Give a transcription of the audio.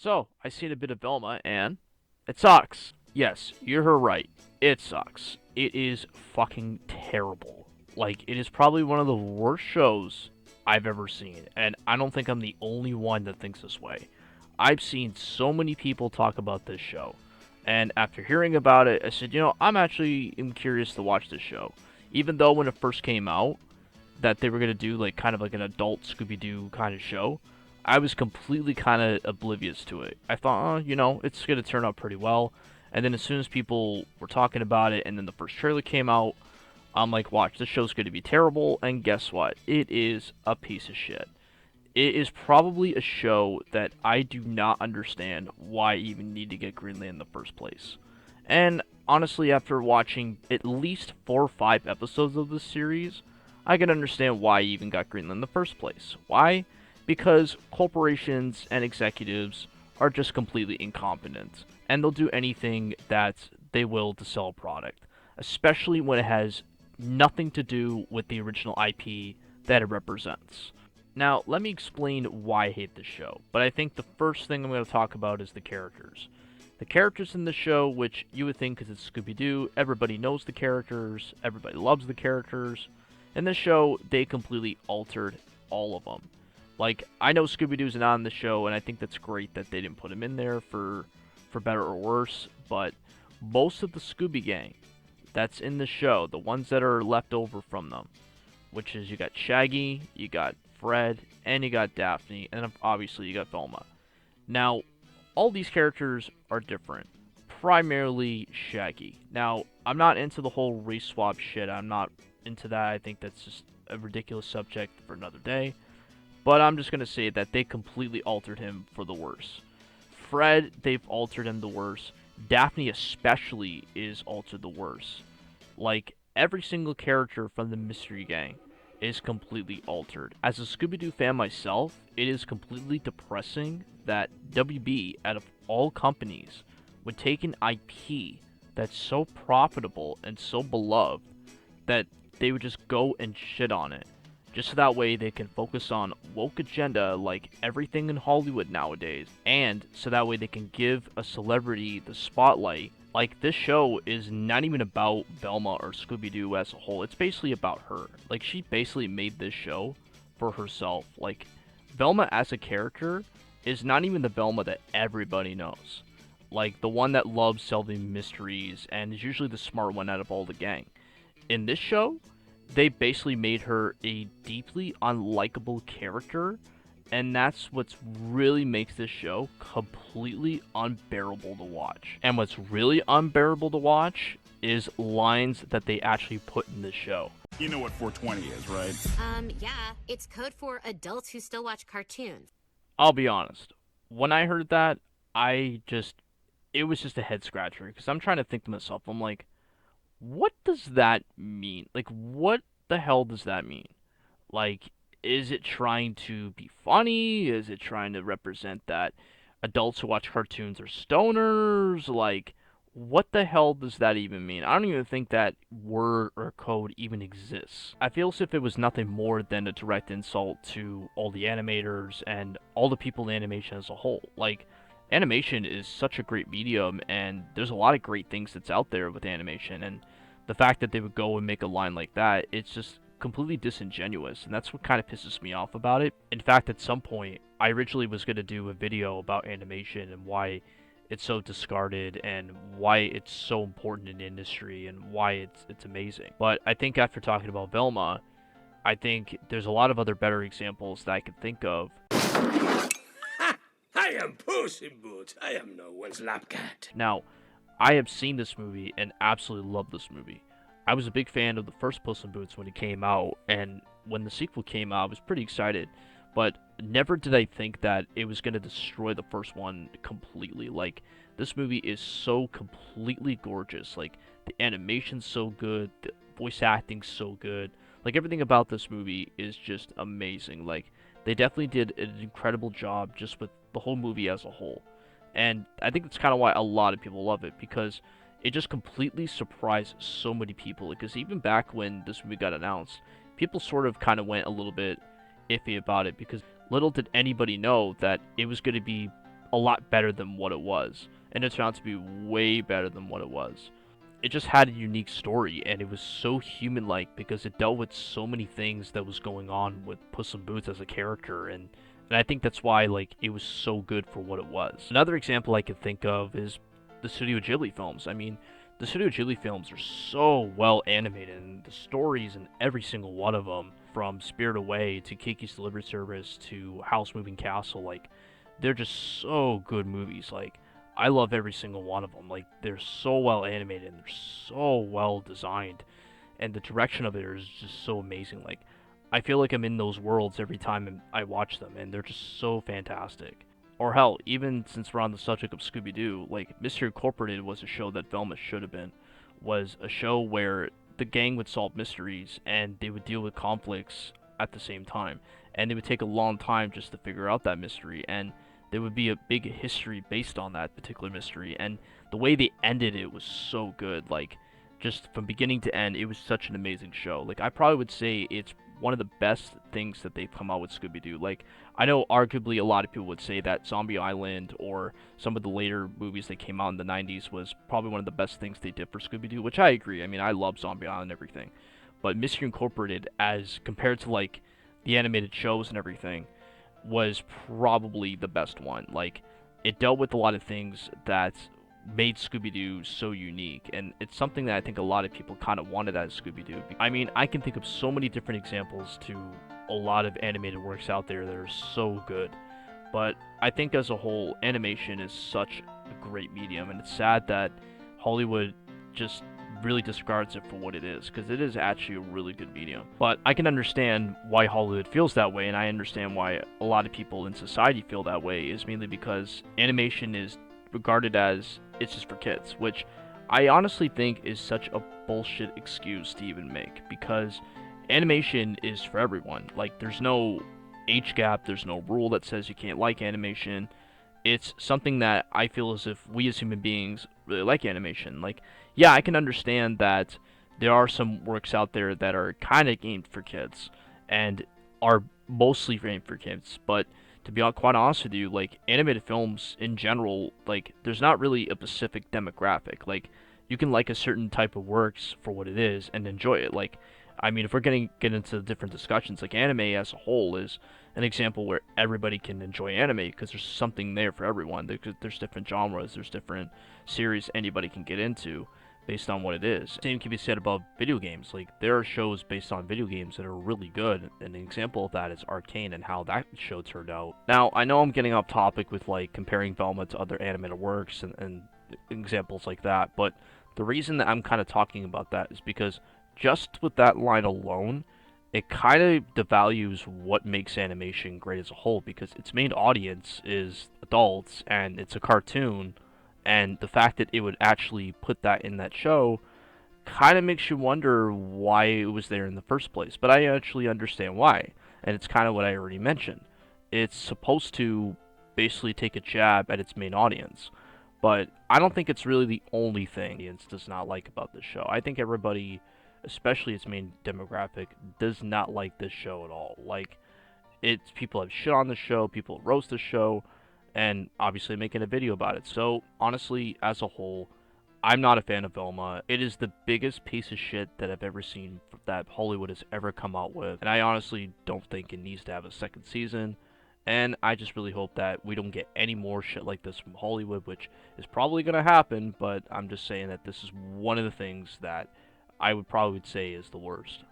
So, I seen a bit of Velma, and it sucks. Yes, you heard right. It sucks. It is fucking terrible. Like, it is probably one of the worst shows I've ever seen, and I don't think I'm the only one that thinks this way. I've seen so many people talk about this show, and after hearing about it, I said, I'm actually curious to watch this show. Even though when it first came out, that they were gonna do like kind of like an adult Scooby Doo kind of show, I was completely kind of oblivious to it. I thought, it's gonna turn out pretty well. And then as soon as people were talking about it, and then the first trailer came out, I'm like, watch, this show's gonna be terrible. And guess what? It is a piece of shit. It is probably a show that I do not understand why I even need to get greenlit in the first place. And honestly, after watching at least 4 or 5 episodes of this series, I can understand why I even got greenlit in the first place. Why? Because corporations and executives are just completely incompetent, and they'll do anything that they will to sell a product, especially when it has nothing to do with the original IP that it represents. Now, let me explain why I hate this show, but I think the first thing I'm going to talk about is the characters. The characters in the show, which you would think because it's Scooby-Doo, everybody knows the characters, everybody loves the characters. In this show, they completely altered all of them. Like, I know Scooby-Doo's not in the show, and I think that's great that they didn't put him in there for better or worse, but most of the Scooby Gang that's in the show, the ones that are left over from them, which is you got Shaggy, you got Fred, and you got Daphne, and obviously you got Velma. Now, all these characters are different. Primarily Shaggy. Now, I'm not into the whole race swap shit. I'm not into that. I think that's just a ridiculous subject for another day. But I'm just going to say that they completely altered him for the worse. Fred, they've altered him the worse. Daphne especially is altered the worse. Like, every single character from the Mystery Gang is completely altered. As a Scooby-Doo fan myself, it is completely depressing that WB, out of all companies, would take an IP that's so profitable and so beloved that they would just go and shit on it. Just so that way they can focus on woke agenda like everything in Hollywood nowadays, and so that way they can give a celebrity the spotlight. Like, this show is not even about Velma or Scooby-Doo as a whole. It's basically about her. Like, she basically made this show for herself. Like, Velma as a character is not even the Velma that everybody knows. Like, the one that loves solving mysteries and is usually the smart one out of all the gang. In this show, they basically made her a deeply unlikable character, and that's what really makes this show completely unbearable to watch. And what's really unbearable to watch is lines that they actually put in the show. You know what 420 is, right? Yeah. It's code for adults who still watch cartoons. I'll be honest. When I heard that, it was just a head scratcher, because I'm trying to think to myself, I'm like, what does that mean? Like, what the hell does that mean? Like, is it trying to be funny? Is it trying to represent that adults who watch cartoons are stoners? Like, what the hell does that even mean? I don't even think that word or code even exists. I feel as if it was nothing more than a direct insult to all the animators and all the people in animation as a whole. Like, animation is such a great medium, and there's a lot of great things that's out there with animation, and the fact that they would go and make a line like that, it's just completely disingenuous, and that's what kind of pisses me off about it. In fact, at some point, I originally was going to do a video about animation and why it's so discarded and why it's so important in the industry and why it's amazing. But I think after talking about Velma, I think there's a lot of other better examples that I could think of. I am Puss in Boots. I am no one's lapcat. Now, I have seen this movie and absolutely love this movie. I was a big fan of the first Puss in Boots when it came out, and when the sequel came out, I was pretty excited. But never did I think that it was going to destroy the first one completely. Like, this movie is so completely gorgeous. Like, the animation's so good, the voice acting's so good. Like, everything about this movie is just amazing. Like, they definitely did an incredible job just with the whole movie as a whole. And I think that's kind of why a lot of people love it, because it just completely surprised so many people. Because even back when this movie got announced, people sort of kind of went a little bit iffy about it, because little did anybody know that it was going to be a lot better than what it was. And it turned out to be way better than what it was. It just had a unique story, and it was so human-like because it dealt with so many things that was going on with Puss in Boots as a character, and I think that's why, like, it was so good for what it was. Another example I could think of is the Studio Ghibli films. I mean, the Studio Ghibli films are so well animated, and the stories in every single one of them, from Spirit Away to Kiki's Delivery Service to House Moving Castle, like, they're just so good movies. Like, I love every single one of them. Like, they're so well animated and they're so well designed, and the direction of it is just so amazing. Like, I feel like I'm in those worlds every time I watch them, and they're just so fantastic. Or hell, even since we're on the subject of Scooby-Doo, like, Mystery Incorporated was a show that Velma should have been. Was a show where the gang would solve mysteries, and they would deal with conflicts at the same time. And it would take a long time just to figure out that mystery, and there would be a big history based on that particular mystery. And the way they ended it was so good. Like, just from beginning to end, it was such an amazing show. Like, I probably would say it's one of the best things that they've come out with Scooby-Doo. Like, I know arguably a lot of people would say that Zombie Island or some of the later movies that came out in the 90s was probably one of the best things they did for Scooby-Doo, which I agree. I mean, I love Zombie Island and everything. But Mystery Incorporated, as compared to, like, the animated shows and everything, was probably the best one. Like, it dealt with a lot of things that made Scooby-Doo so unique, and it's something that I think a lot of people kind of wanted out of Scooby-Doo. I mean, I can think of so many different examples to a lot of animated works out there that are so good, but I think as a whole, animation is such a great medium, and it's sad that Hollywood just really disregards it for what it is, because it is actually a really good medium. But I can understand why Hollywood feels that way, and I understand why a lot of people in society feel that way, is mainly because animation is regarded as it's just for kids, which I honestly think is such a bullshit excuse to even make, because animation is for everyone. Like, there's no age gap, there's no rule that says you can't like animation. It's something that I feel as if we as human beings really like animation. Like, yeah, I can understand that there are some works out there that are kind of aimed for kids and are mostly aimed for kids, but to be quite honest with you, like, animated films in general, like, there's not really a specific demographic. Like, you can like a certain type of works for what it is and enjoy it. Like, I mean, if we're getting get into different discussions, like, anime as a whole is an example where everybody can enjoy anime because there's something there for everyone. There's different genres, there's different series anybody can get into based on what it is. Same can be said about video games. Like, there are shows based on video games that are really good, and an example of that is Arcane and how that show turned out. Now, I know I'm getting off topic with, like, comparing Velma to other animated works and examples like that, but the reason that I'm kind of talking about that is because just with that line alone, it kind of devalues what makes animation great as a whole, because its main audience is adults, and it's a cartoon, and the fact that it would actually put that in that show kind of makes you wonder why it was there in the first place. But I actually understand why, and it's kind of what I already mentioned. It's supposed to basically take a jab at its main audience, but I don't think it's really the only thing the audience does not like about this show. I think everybody, especially its main demographic, does not like this show at all. Like, it's people have shit on the show, people roast the show, and obviously making a video about it. So honestly, as a whole, I'm not a fan of Velma. It is the biggest piece of shit that I've ever seen that Hollywood has ever come out with, and I honestly don't think it needs to have a second season. And I just really hope that we don't get any more shit like this from Hollywood, which is probably going to happen, but I'm just saying that this is one of the things that I would probably say is the worst.